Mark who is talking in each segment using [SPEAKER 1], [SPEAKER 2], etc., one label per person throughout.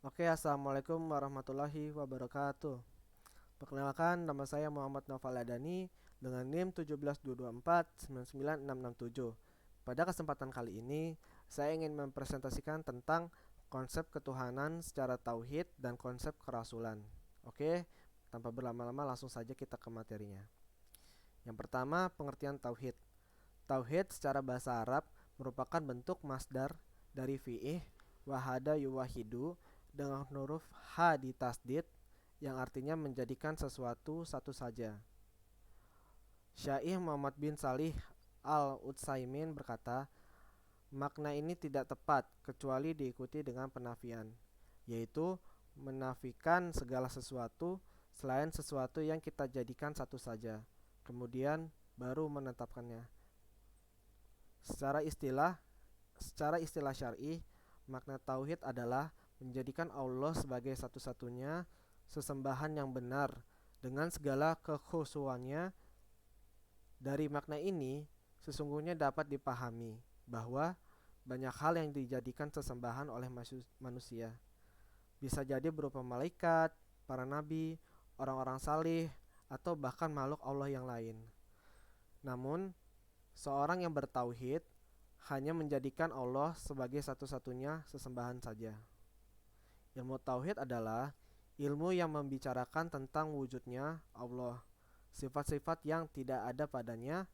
[SPEAKER 1] Oke, assalamualaikum warahmatullahi wabarakatuh. Perkenalkan, nama saya Muhammad Naufal Adani dengan NIM 17224996667. Pada kesempatan kali ini, saya ingin mempresentasikan tentang konsep ketuhanan secara tauhid dan konsep kerasulan. Oke, tanpa berlama-lama langsung saja kita ke materinya. Yang pertama, pengertian tauhid. Tauhid secara bahasa Arab merupakan bentuk masdar dari fi'ih wahada yuwahidu dengan huruf H di tasdid yang artinya menjadikan sesuatu satu saja. Syaikh Muhammad bin Salih Al-Utsaimin berkata, makna ini tidak tepat kecuali diikuti dengan penafian, yaitu menafikan segala sesuatu selain sesuatu yang kita jadikan satu saja, kemudian baru menetapkannya. Secara istilah Secara istilah syar'i, makna tauhid adalah menjadikan Allah sebagai satu-satunya sesembahan yang benar dengan segala kekhusuannya. Dari makna ini, sesungguhnya dapat dipahami bahwa banyak hal yang dijadikan sesembahan oleh manusia. Bisa jadi berupa malaikat, para nabi, orang-orang salih, atau bahkan makhluk Allah yang lain. Namun, seorang yang bertauhid hanya menjadikan Allah sebagai satu-satunya sesembahan saja. Ilmu tauhid adalah ilmu yang membicarakan tentang wujudnya Allah, sifat-sifat yang tidak ada padanya.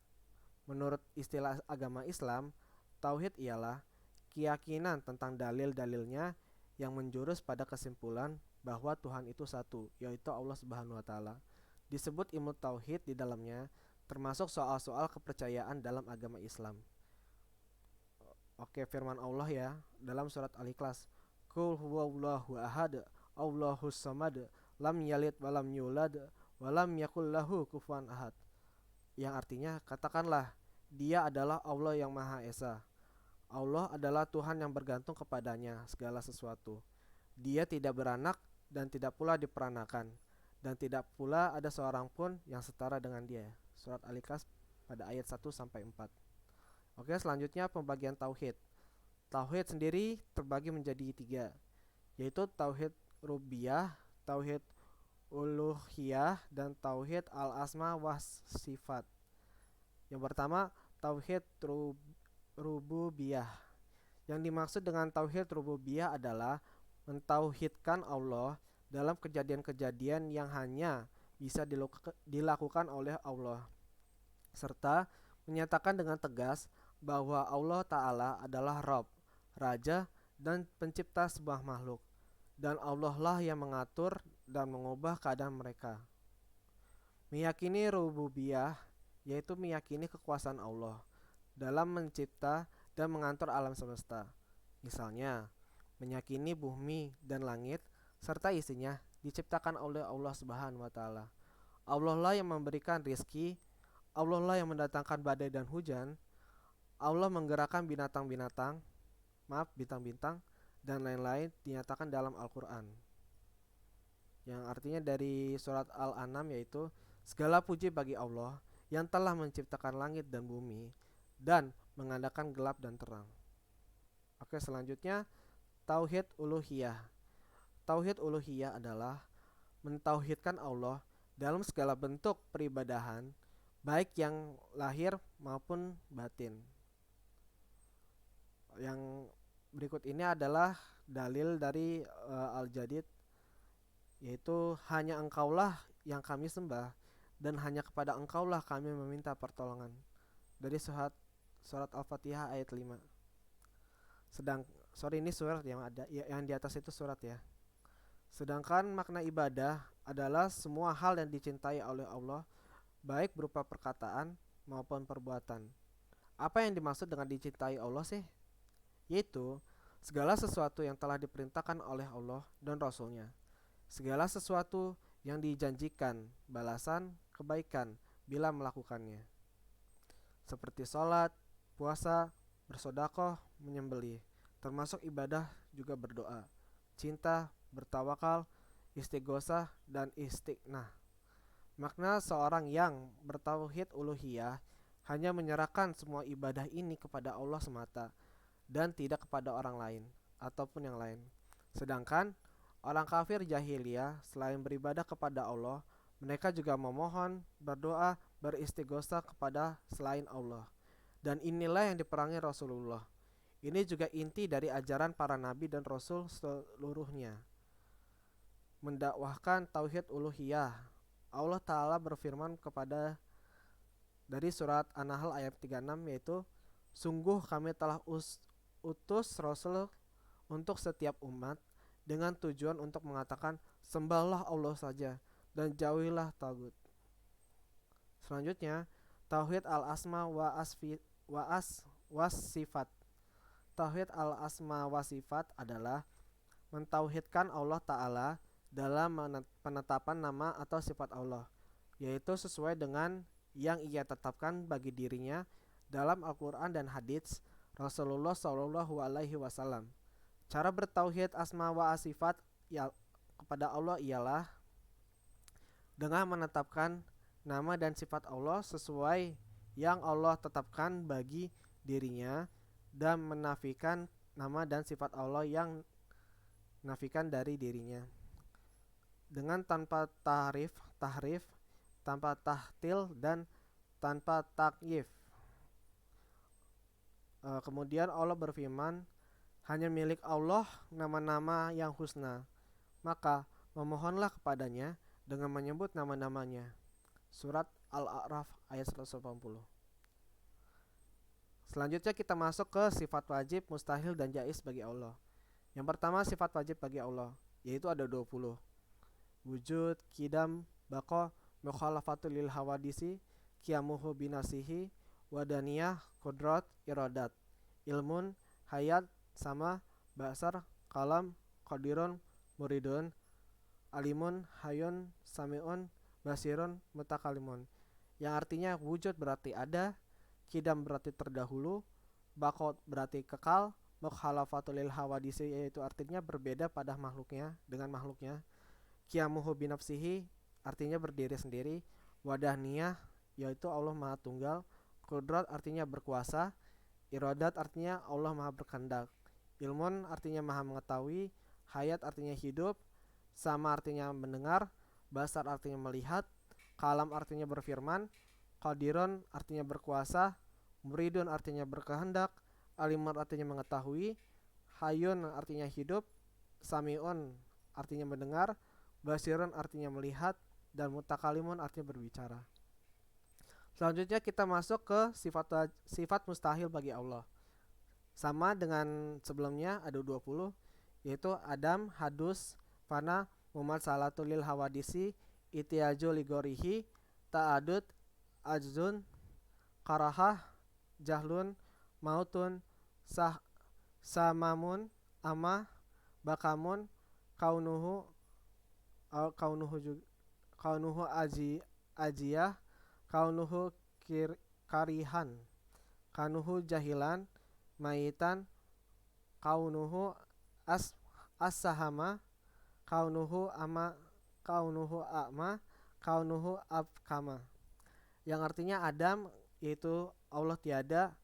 [SPEAKER 1] Menurut istilah agama Islam, tauhid ialah keyakinan tentang dalil-dalilnya yang menjurus pada kesimpulan bahwa Tuhan itu satu, yaitu Allah Subhanahu wa taala. Disebut ilmu tauhid di dalamnya termasuk soal-soal kepercayaan dalam agama Islam. Oke, firman Allah ya dalam surat Al-Ikhlas. Qul huwallahu ahad, Allahus samad, lam yalid walam yulad, walam yakul lahu kufuwan ahad. Yang artinya, katakanlah, Dia adalah Allah yang Maha Esa. Allah adalah Tuhan yang bergantung kepadanya segala sesuatu. Dia tidak beranak dan tidak pula diperanakan, dan tidak pula ada seorang pun yang setara dengan Dia. Surat Al-Ikhlas pada ayat 1 sampai 4. Oke, selanjutnya pembagian tauhid. Tauhid sendiri terbagi menjadi tiga, yaitu tauhid rububiyah, tauhid uluhiyah, dan tauhid al-asma wa sifat. Yang pertama, tauhid rububiyah. Yang dimaksud dengan tauhid rububiyah adalah mentauhidkan Allah dalam kejadian-kejadian yang hanya bisa dilakukan oleh Allah, serta menyatakan dengan tegas bahwa Allah Ta'ala adalah Rabb, Raja, dan pencipta sebuah makhluk, dan Allah lah yang mengatur dan mengubah keadaan mereka. Meyakini rububiyah yaitu meyakini kekuasaan Allah dalam mencipta dan mengatur alam semesta. Misalnya, meyakini bumi dan langit serta isinya diciptakan oleh Allah Subhanahu wa taala. Allah lah yang memberikan rizki, Allah lah yang mendatangkan badai dan hujan, Allah menggerakkan bintang-bintang, dan lain-lain dinyatakan dalam Al-Quran. Yang artinya dari surat Al-An'am yaitu, segala puji bagi Allah yang telah menciptakan langit dan bumi dan mengadakan gelap dan terang. Oke, selanjutnya tauhid uluhiyah. Tauhid uluhiyah adalah mentauhidkan Allah dalam segala bentuk peribadahan, baik yang lahir maupun batin. Yang berikut ini adalah dalil dari Al-Jadid, yaitu hanya engkaulah yang kami sembah dan hanya kepada engkaulah kami meminta pertolongan. Dari surat Al-Fatihah ayat 5. Ini surat yang ada yang di atas itu surat ya. Sedangkan makna ibadah adalah semua hal yang dicintai oleh Allah, baik berupa perkataan maupun perbuatan. Apa yang dimaksud dengan dicintai Allah sih? Yaitu segala sesuatu yang telah diperintahkan oleh Allah dan Rasulnya. Segala sesuatu yang dijanjikan balasan kebaikan bila melakukannya. Seperti sholat, puasa, bersodakoh, menyembelih. Termasuk ibadah juga berdoa, cinta, bertawakal, istighosah, dan istiqnah. Makna seorang yang bertauhid uluhiyah hanya menyerahkan semua ibadah ini kepada Allah semata dan tidak kepada orang lain ataupun yang lain. Sedangkan Orang kafir jahiliyah selain beribadah kepada Allah, mereka juga memohon, berdoa, beristighosa kepada selain Allah. Dan inilah yang diperangi Rasulullah. Ini juga inti dari ajaran para nabi dan rasul seluruhnya, mendakwahkan tauhid uluhiyah. Allah Ta'ala berfirman kepada dari surat An-Nahl ayat 36, yaitu sungguh kami telah utus Rasul untuk setiap umat dengan tujuan untuk mengatakan sembahlah Allah saja dan jauhilah tagut. Selanjutnya, tauhid al-asma wa sifat. Tauhid al-asma wa sifat adalah mentauhidkan Allah Ta'ala dalam penetapan nama atau sifat Allah, yaitu sesuai dengan yang ia tetapkan bagi dirinya dalam Al-Quran dan hadits Rasulullah SAW. Cara bertauhid asma wa sifat kepada Allah ialah dengan menetapkan nama dan sifat Allah sesuai yang Allah tetapkan bagi dirinya dan menafikan nama dan sifat Allah yang nafikan dari dirinya dengan tanpa tahrif, tanpa tahtil dan tanpa takyif. Kemudian Allah berfirman, hanya milik Allah nama-nama yang husna, maka memohonlah kepadanya dengan menyebut nama-namanya. Surat Al-A'raf ayat 180. Selanjutnya kita masuk ke sifat wajib, mustahil, dan jaiz bagi Allah. Yang pertama sifat wajib bagi Allah, yaitu ada 20. Wujud, kidam, bako, mukhalafatul lil hawadisi, qiyamuhu binasihi, wadaniyah, kodrat, iradat, ilmun, hayat, sama, basar, kalam, qadirun, muridun, alimun, hayun, sami'un, basirun, mutakalimun. Yang artinya wujud berarti ada, kidam berarti terdahulu, bako berarti kekal, mukhalafatul lil hawadisi yaitu artinya berbeda pada makhluknya dengan makhluknya, qiyamuhu binafsihi artinya berdiri sendiri, wadaniyah yaitu Allah Maha Tunggal, qudrat artinya berkuasa, iradat artinya Allah Maha berkehendak, ilmun artinya Maha mengetahui, hayat artinya hidup, sama artinya mendengar, basar artinya melihat, kalam artinya berfirman, qadirun artinya berkuasa, muridun artinya berkehendak, alimun artinya mengetahui, hayun artinya hidup, sami'un artinya mendengar, basirun artinya melihat, dan mutakalimun artinya berbicara. Selanjutnya kita masuk ke sifat mustahil bagi Allah. Sama dengan sebelumnya ada 20, yaitu adam, hadus, fana, mumat salatul lil hawadisi, itiyaju ligorihi, ta'adud, ajzun, karahah, jahlun, mautun, samamun, ama, bakamun, kaunuhu ajiyah, kaunuhu karihan, kaunuhu jahilan, maitan, kaunuhu as-sahama, kaunuhu a'ma, kaunuhu abkama. Yang artinya adam yaitu Allah tiada,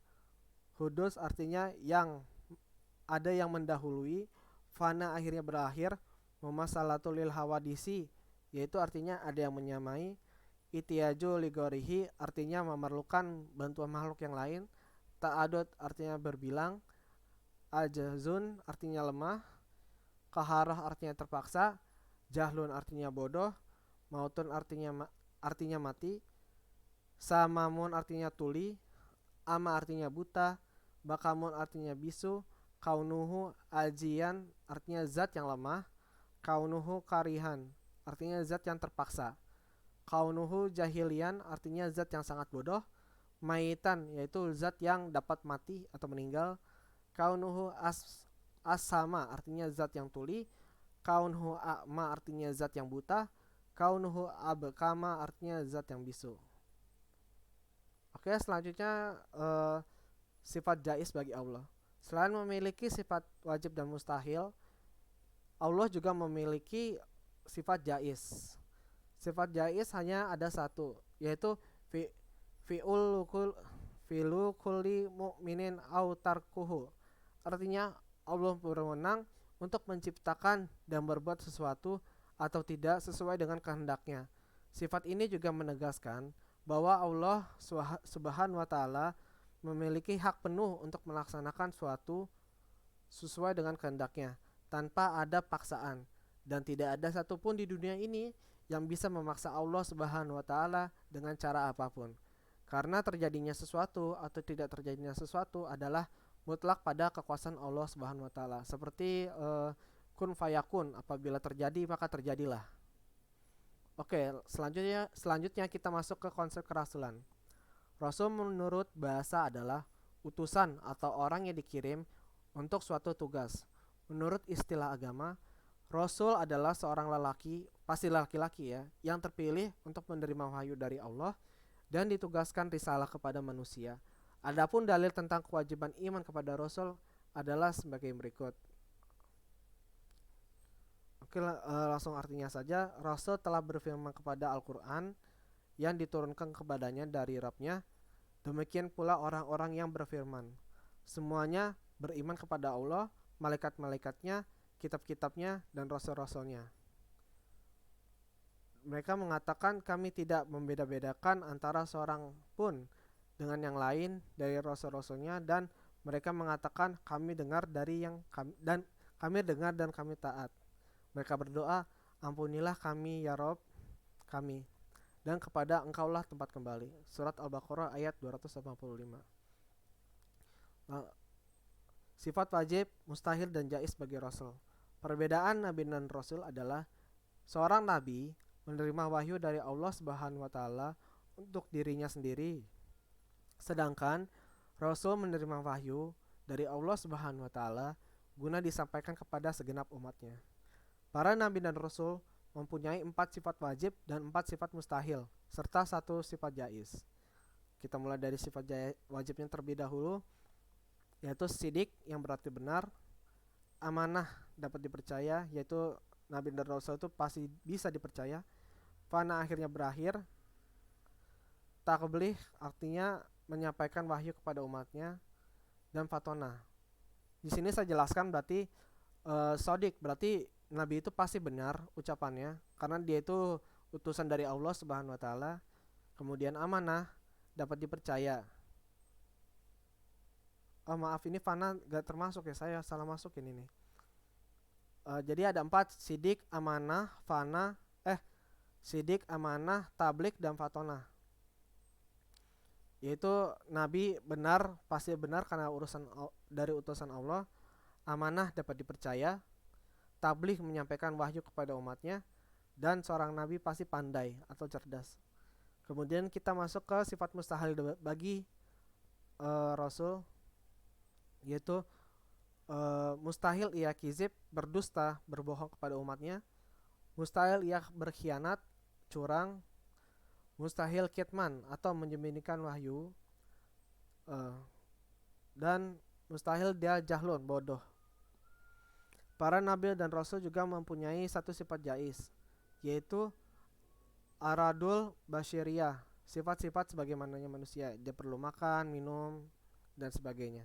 [SPEAKER 1] hudus artinya yang ada yang mendahului, fana akhirnya berakhir, mumasalatul lil hawadisi yaitu artinya ada yang menyamai, itiyaju ligorihi artinya memerlukan bantuan makhluk yang lain, ta'adud artinya berbilang, ajazun artinya lemah, kaharah artinya terpaksa, jahlun artinya bodoh, mautun artinya mati, samamun artinya tuli, ama artinya buta, bakamun artinya bisu, kaunuhu ajian artinya zat yang lemah, kaunuhu karihan artinya zat yang terpaksa, kaunuhu jahilian artinya zat yang sangat bodoh, maitan yaitu zat yang dapat mati atau meninggal, kaunuhu as-sama artinya zat yang tuli, kaunuhu a'ma artinya zat yang buta, kaunuhu abkama artinya zat yang bisu. Oke, selanjutnya sifat jaiz bagi Allah. Selain memiliki sifat wajib dan mustahil, Allah juga memiliki sifat jaiz. Sifat jaiz hanya ada satu, yaitu fi'lu kulli mu'minin au tarkuhu. Artinya Allah berwenang untuk menciptakan dan berbuat sesuatu atau tidak sesuai dengan kehendaknya. Sifat ini juga menegaskan bahwa Allah Subhanahu wa taala memiliki hak penuh untuk melaksanakan suatu sesuai dengan kehendaknya tanpa ada paksaan, dan tidak ada satupun di dunia ini yang bisa memaksa Allah Subhanahu wa taala dengan cara apapun. Karena terjadinya sesuatu atau tidak terjadinya sesuatu adalah mutlak pada kekuasaan Allah Subhanahu wa taala. Seperti kun fayakun, apabila terjadi maka terjadilah. Oke, selanjutnya kita masuk ke konsep kerasulan. Rasul menurut bahasa adalah utusan atau orang yang dikirim untuk suatu tugas. Menurut istilah agama, Rasul adalah seorang lelaki, pasti laki-laki ya, yang terpilih untuk menerima wahyu dari Allah dan ditugaskan risalah kepada manusia. Adapun dalil tentang kewajiban iman kepada Rasul adalah sebagai berikut. Oke, langsung artinya saja. Rasul telah berfirman kepada Al-Quran yang diturunkan kepadanya dari Rabb-nya. Demikian pula orang-orang yang berfirman, semuanya beriman kepada Allah, malaikat-malaikatnya, kitab-kitabnya, dan rasul-rasulnya. Mereka mengatakan kami tidak membeda-bedakan antara seorang pun dengan yang lain dari rasul-rasulnya, dan mereka mengatakan kami dengar dan kami taat. Mereka berdoa, ampunilah kami ya Rob kami, dan kepada engkaulah tempat kembali. Surat Al-Baqarah ayat 285. Sifat wajib, mustahil, dan jaiz bagi Rasul. Perbedaan Nabi dan Rasul adalah seorang Nabi menerima wahyu dari Allah Subhanahu wa taala untuk dirinya sendiri, sedangkan Rasul menerima wahyu dari Allah Subhanahu wa taala guna disampaikan kepada segenap umatnya. Para Nabi dan Rasul mempunyai 4 sifat wajib dan 4 sifat mustahil, serta 1 sifat jaiz. Kita mulai dari sifat wajibnya terlebih dahulu, yaitu sidik yang berarti benar, amanah dapat dipercaya, yaitu Nabi dan Rasul itu pasti bisa dipercaya, fana akhirnya berakhir, takblih artinya menyampaikan wahyu kepada umatnya, dan fatona. Di sini saya jelaskan berarti sodik berarti Nabi itu pasti benar ucapannya karena dia itu utusan dari Allah Subhanahu wa taala. Kemudian amanah dapat dipercaya. Oh maaf, ini fana gak termasuk ya, saya salah masukin ini. Jadi ada 4, sidik, amanah, fana, sidik, amanah, tablik, dan fatona. Yaitu Nabi benar, pasti benar karena urusan dari utusan Allah. Amanah dapat dipercaya, tabligh menyampaikan wahyu kepada umatnya, dan seorang nabi pasti pandai atau cerdas. Kemudian kita masuk ke sifat mustahil bagi Rasul, yaitu mustahil ia kizib, berdusta, berbohong kepada umatnya, mustahil ia berkhianat, curang, mustahil kitman atau menyembunyikan wahyu, dan mustahil dia jahlun, bodoh. Para nabi dan rasul juga mempunyai 1 sifat jaiz, yaitu aradul basyiriyah, sifat-sifat sebagaimananya manusia. Dia perlu makan, minum, dan sebagainya.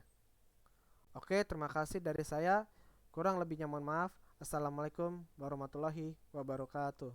[SPEAKER 1] Oke, terima kasih dari saya. Kurang lebihnya mohon maaf. Assalamualaikum warahmatullahi wabarakatuh.